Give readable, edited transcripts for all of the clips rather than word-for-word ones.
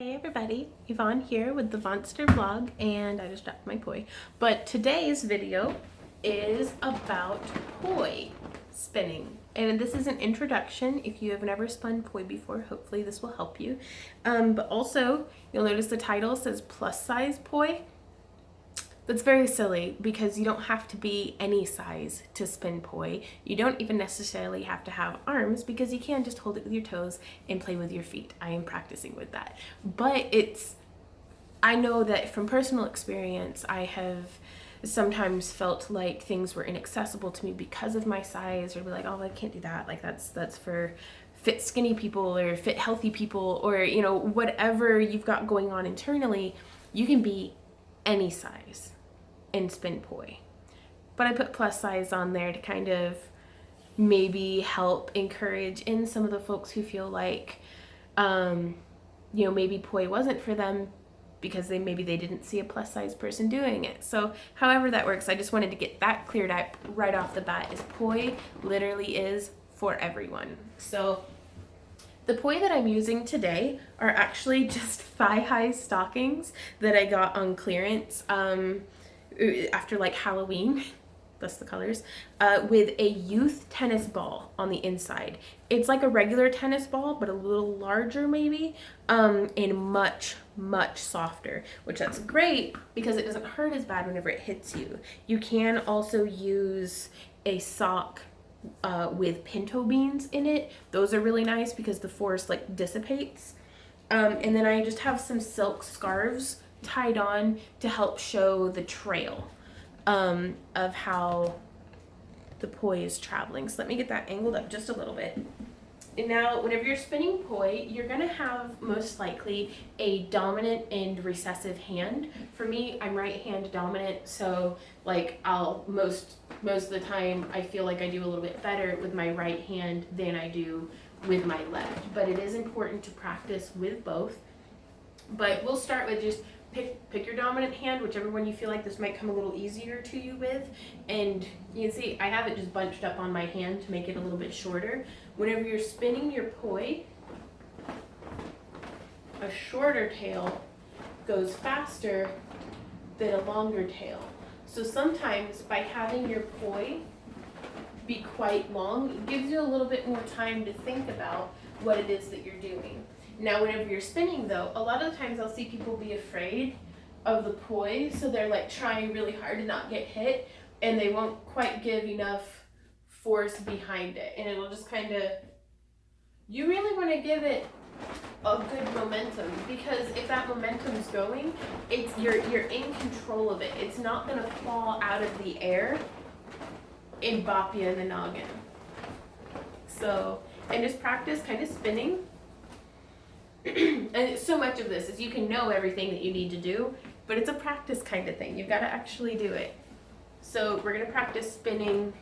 Hey everybody, Yvonne here with the Vonster vlog, and I just dropped my poi. But today's video is about poi spinning. And this is an introduction. If you have never spun poi before, hopefully this will help you. But also, you'll notice the title says plus size poi. That's very silly because you don't have to be any size to spin poi. You don't even necessarily have to have arms because you can just hold it with your toes and play with your feet. I am practicing with that. But I know that from personal experience, I have sometimes felt like things were inaccessible to me because of my size, or be like, oh, I can't do that. Like that's for fit skinny people or fit healthy people, or whatever you've got going on internally. You can be any size and spin poi. But I put plus size on there to kind of maybe help encourage in some of the folks who feel like maybe poi wasn't for them because maybe they didn't see a plus size person doing it. So however that works, I just wanted to get that cleared up right off the bat, is poi literally is for everyone. So the poi that I'm using today are actually just thigh-high stockings that I got on clearance after like Halloween. That's the colors, with a youth tennis ball on the inside. It's like a regular tennis ball, but a little larger maybe, and much, much softer, which that's great because it doesn't hurt as bad whenever it hits you. You can also use a sock with pinto beans in it. Those are really nice because the force like dissipates. And then I just have some silk scarves tied on to help show the trail of how the poi is traveling. So let me get that angled up just a little bit. And now, whenever you're spinning poi, you're gonna have most likely a dominant and recessive hand. For me, I'm right hand dominant, so like most of the time I feel like I do a little bit better with my right hand than I do with my left. But it is important to practice with both. But we'll start with just pick your dominant hand, whichever one you feel like this might come a little easier to you with. And you can see I have it just bunched up on my hand to make it a little bit shorter. Whenever you're spinning your poi, a shorter tail goes faster than a longer tail. So sometimes by having your poi be quite long, it gives you a little bit more time to think about what it is that you're doing. Now, whenever you're spinning though, a lot of the times I'll see people be afraid of the poi, so they're like trying really hard to not get hit, and they won't quite give enough force behind it, and it'll just kind of, you really want to give it a good momentum, because if that momentum's going, you're in control of it. It's not going to fall out of the air and bop you in the noggin. So, and just practice kind of spinning. And so much of this is you can know everything that you need to do, but it's a practice kind of thing. You've got to actually do it. So we're going to practice spinning.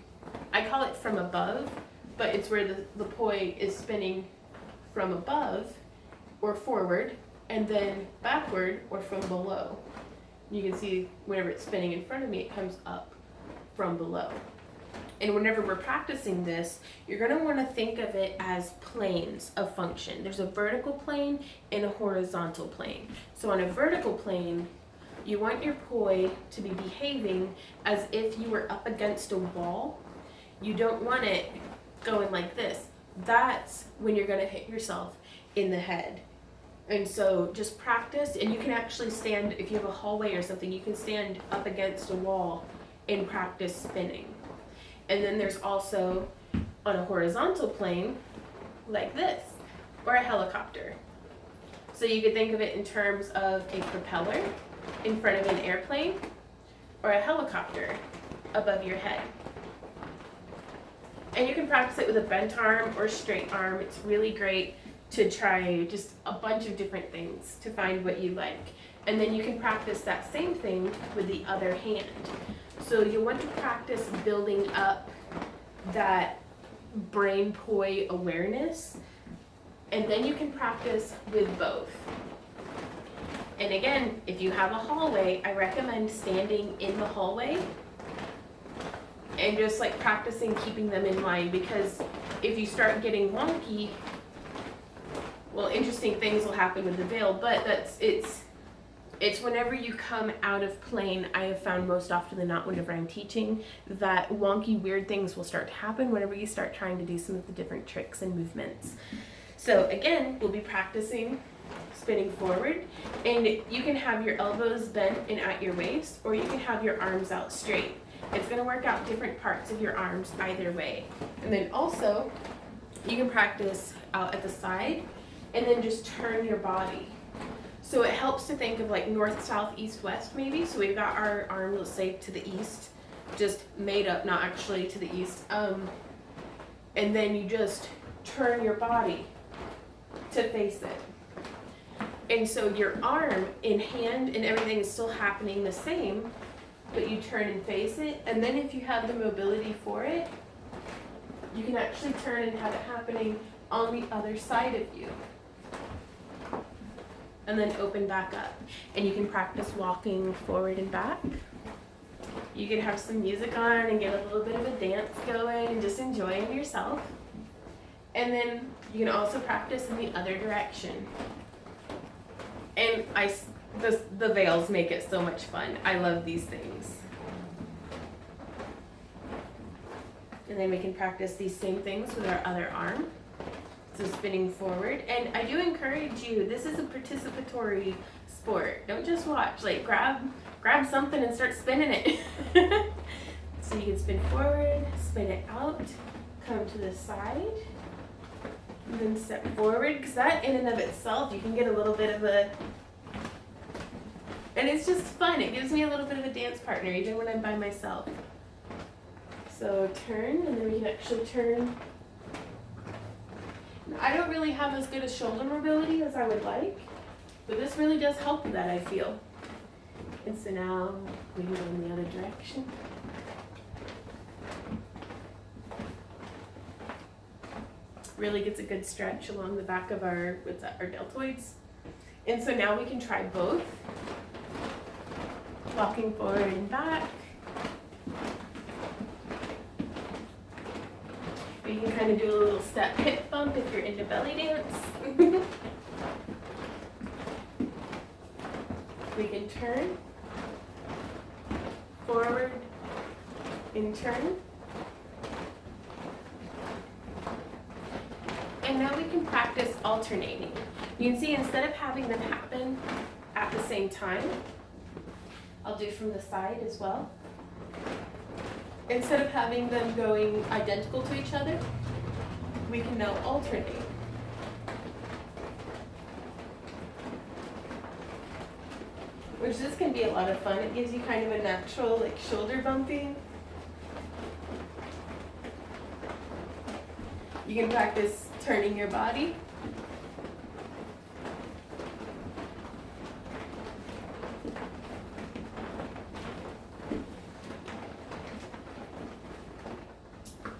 I call it from above, but it's where the poi is spinning from above or forward, and then backward or from below. You can see whenever it's spinning in front of me, it comes up from below. And whenever we're practicing this, you're going to want to think of it as planes of function. There's a vertical plane and a horizontal plane. So on a vertical plane, you want your poi to be behaving as if you were up against a wall. You don't want it going like this. That's when you're going to hit yourself in the head. And so just practice, and you can actually stand, if you have a hallway or something, you can stand up against a wall and practice spinning. And then there's also on a horizontal plane like this, or a helicopter. So you could think of it in terms of a propeller in front of an airplane, or a helicopter above your head. And you can practice it with a bent arm or straight arm. It's really great to try just a bunch of different things to find what you like. And then you can practice that same thing with the other hand. So you want to practice building up that brain poi awareness, and then you can practice with both. And again, if you have a hallway, I recommend standing in the hallway and just like practicing keeping them in line, because if you start getting wonky well, interesting things will happen with the veil, but it's whenever you come out of plane, I have found most often than not whenever I'm teaching, that wonky, weird things will start to happen whenever you start trying to do some of the different tricks and movements. So again, we'll be practicing spinning forward, and you can have your elbows bent and at your waist, or you can have your arms out straight. It's going to work out different parts of your arms either way. And then also, you can practice out at the side, and then just turn your body. So it helps to think of like north, south, east, west maybe. So we've got our arm, let's say, to the east, just made up, not actually to the east. And then you just turn your body to face it. And so your arm and hand and everything is still happening the same, but you turn and face it. And then if you have the mobility for it, you can actually turn and have it happening on the other side of you. And then open back up. And you can practice walking forward and back. You can have some music on and get a little bit of a dance going and just enjoying yourself. And then you can also practice in the other direction. And the veils make it so much fun. I love these things. And then we can practice these same things with our other arm. So spinning forward. And I do encourage you, this is a participatory sport. Don't just watch. Like grab something and start spinning it. So you can spin forward, spin it out, come to the side, and then step forward, because that in and of itself, you can get a little bit of a, and it's just fun. It gives me a little bit of a dance partner, even when I'm by myself. So turn, and then we can actually turn. I don't really have as good a shoulder mobility as I would like, but this really does help with that, I feel. And so now we can go in the other direction. Really gets a good stretch along the back of our deltoids. And so now we can try both. Walking forward and back. You can kind of do a little step hip bump if you're into belly dance. We can turn, forward, and turn. And now we can practice alternating. You can see instead of having them happen at the same time, I'll do from the side as well. Instead of having them going identical to each other, we can now alternate. Which this can be a lot of fun. It gives you kind of a natural like shoulder bumping. You can practice turning your body.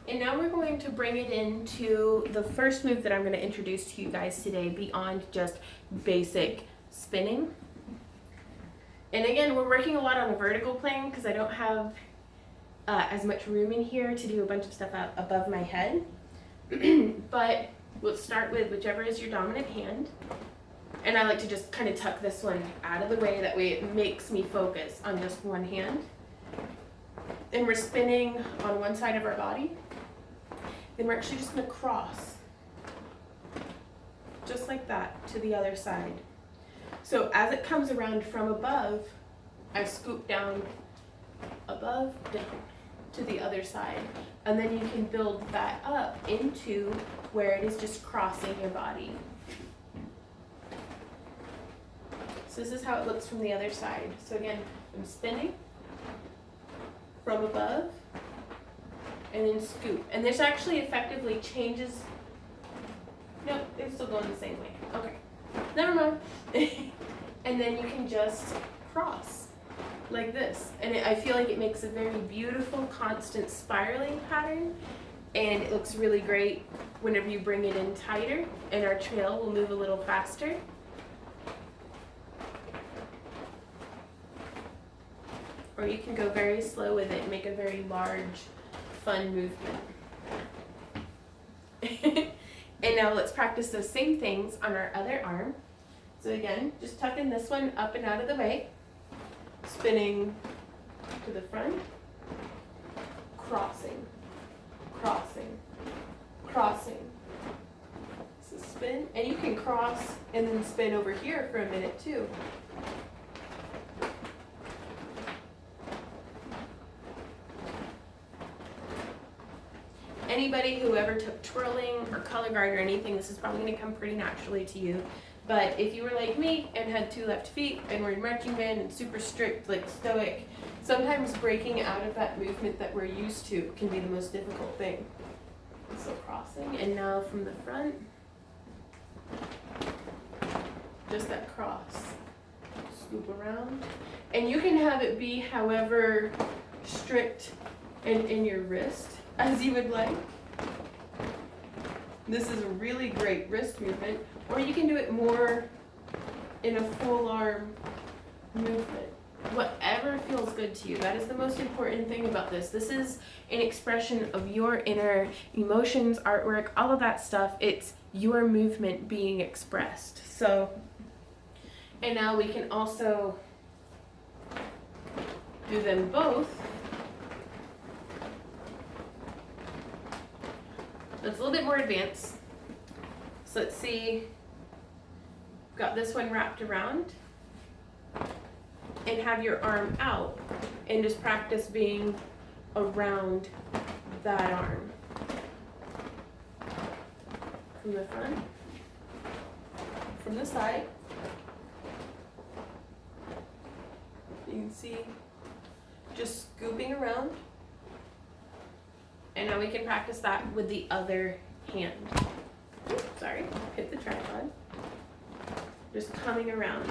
And now we're going to bring it into the first move that I'm going to introduce to you guys today beyond just basic spinning. And again, we're working a lot on a vertical plane because I don't have as much room in here to do a bunch of stuff out above my head. But we'll start with whichever is your dominant hand. And I like to just kind of tuck this one out of the way. That way it makes me focus on just one hand. And we're spinning on one side of our body. Then we're actually just going to cross. Just like that to the other side. So as it comes around from above, I scoop down above, down to the other side. And then you can build that up into where it is just crossing your body. So this is how it looks from the other side. So again, I'm spinning from above and then scoop. And this actually effectively changes. Nope, it's still going the same way. Okay, never mind. And then you can just cross like this. And I feel like it makes a very beautiful, constant spiraling pattern. And it looks really great whenever you bring it in tighter. And our trail will move a little faster. Or you can go very slow with it and make a very large, fun movement. And now let's practice those same things on our other arm. So again, just tucking this one up and out of the way, spinning to the front, crossing, crossing, crossing. So spin, and you can cross and then spin over here for a minute too. Anybody who ever took twirling or color guard or anything, this is probably going to come pretty naturally to you. But if you were like me and had 2 left feet and were in marching band and super strict, like stoic, sometimes breaking out of that movement that we're used to can be the most difficult thing. So crossing, and now from the front, just that cross. Scoop around. And you can have it be however strict and in your wrist as you would like. This is a really great wrist movement, or you can do it more in a full arm movement. Whatever feels good to you. That is the most important thing about this. This is an expression of your inner emotions, artwork, all of that stuff. It's your movement being expressed. So, and now we can also do them both. It's a little bit more advanced. So let's see, got this one wrapped around, and have your arm out and just practice being around that arm. From the front, from the side. You can see just scooping around. And now we can practice that with the other hand. Oops, sorry, hit the tripod. Just coming around.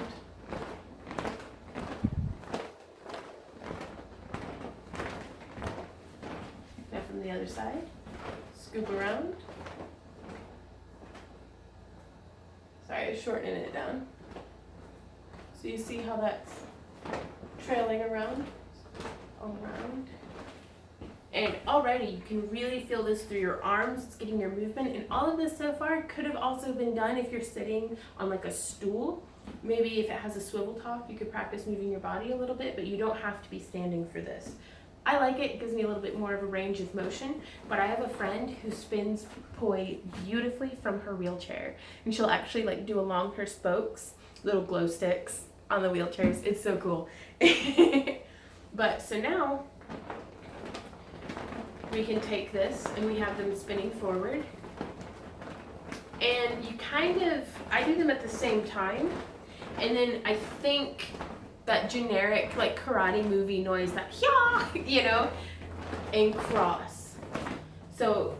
Now from the other side, scoop around. Sorry, I was shortening it down. So you see how that's trailing around. And already you can really feel this through your arms. It's getting your movement. And all of this so far could have also been done if you're sitting on like a stool. Maybe if it has a swivel top, you could practice moving your body a little bit, but you don't have to be standing for this. I like it. It gives me a little bit more of a range of motion, but I have a friend who spins poi beautifully from her wheelchair. And she'll actually like do along her spokes, little glow sticks on the wheelchairs. It's so cool. But so now, we can take this and we have them spinning forward. And you kind of, I do them at the same time. And then I think that generic like karate movie noise, that hyah, you know, and cross. So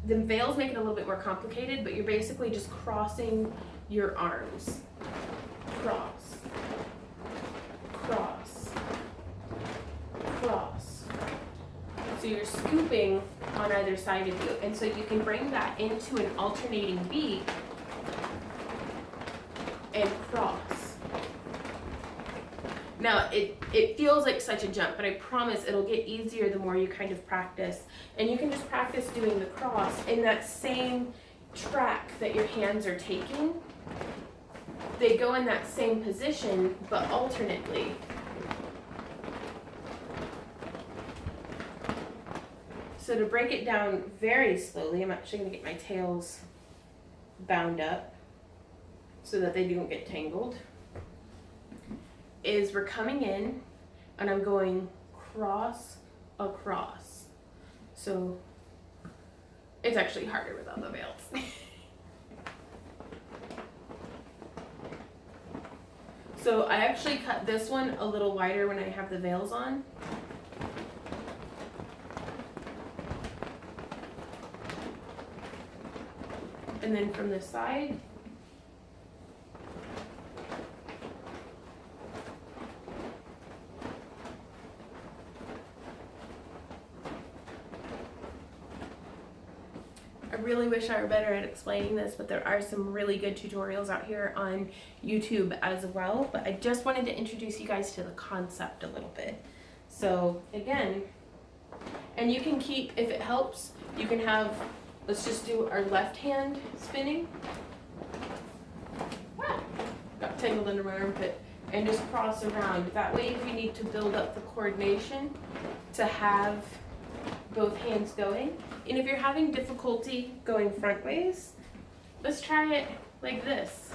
the veils make it a little bit more complicated, but you're basically just crossing your arms. Cross, cross, cross. So you're scooping on either side of you. And so you can bring that into an alternating beat and cross. Now, it feels like such a jump, but I promise it'll get easier the more you kind of practice. And you can just practice doing the cross in that same track that your hands are taking. They go in that same position, but alternately. So to break it down very slowly, I'm actually going to get my tails bound up so that they don't get tangled, is we're coming in and I'm going cross across. So it's actually harder without the veils. So I actually cut this one a little wider when I have the veils on. And then from the side, I really wish I were better at explaining this, but there are some really good tutorials out here on YouTube as well. But I just wanted to introduce you guys to the concept a little bit. So again, and you can keep, if it helps, you can have let's just do our left hand spinning. Got tangled under my armpit. And just cross around. That way, if you need to build up the coordination to have both hands going. And if you're having difficulty going front ways, let's try it like this.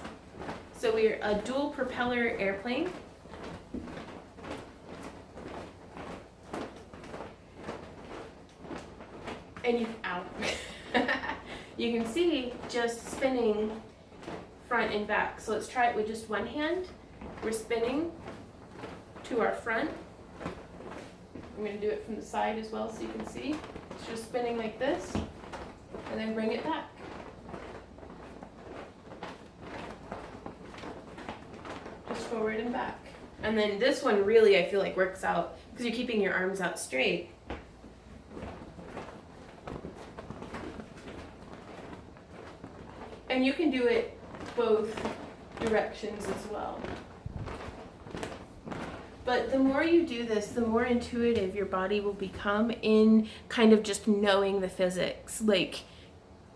So we're a dual propeller airplane. And you can see just spinning front and back. So let's try it with just one hand. We're spinning to our front. I'm going to do it from the side as well so you can see. It's just spinning like this, and then bring it back. Just forward and back. And then this one really, I feel like, works out because you're keeping your arms out straight. And you can do it both directions as well. But the more you do this, the more intuitive your body will become in kind of just knowing the physics. Like,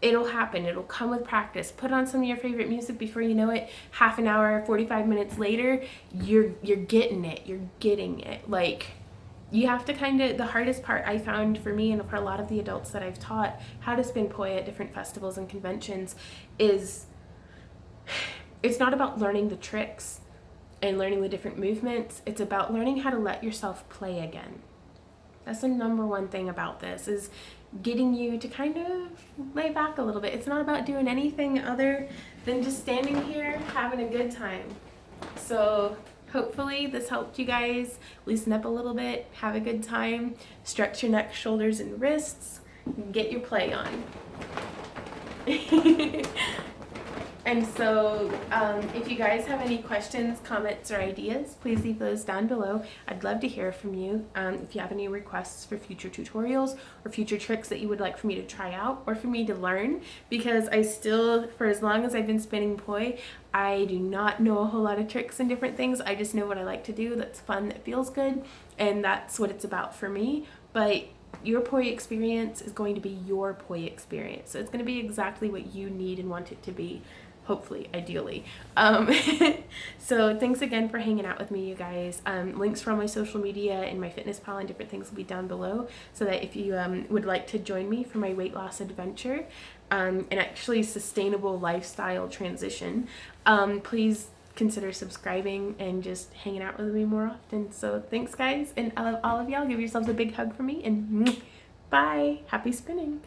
it'll happen. It'll come with practice. Put on some of your favorite music before you know it. Half an hour, 45 minutes later, you're getting it. You're getting it. Like, you have to kind of, the hardest part I found for me and for a lot of the adults that I've taught how to spin poi at different festivals and conventions is it's not about learning the tricks and learning the different movements. It's about learning how to let yourself play again. That's the number one thing about this, is getting you to kind of lay back a little bit. It's not about doing anything other than just standing here having a good time. So hopefully this helped you guys loosen up a little bit, have a good time, stretch your neck, shoulders, and wrists, get your play on. And so if you guys have any questions, comments, or ideas, please leave those down below. I'd love to hear from you. If you have any requests for future tutorials or future tricks that you would like for me to try out or for me to learn, because I still, for as long as I've been spinning poi, I do not know a whole lot of tricks and different things. I just know what I like to do that's fun, that feels good, and that's what it's about for me. But your poi experience is going to be your poi experience. So it's going to be exactly what you need and want it to be. Hopefully, ideally. So thanks again for hanging out with me, you guys. Links for all my social media and my fitness pal and different things will be down below, so that if you would like to join me for my weight loss adventure, and actually sustainable lifestyle transition, please consider subscribing and just hanging out with me more often. So thanks, guys, and I love all of y'all. Give yourselves a big hug for me, and bye. Happy spinning.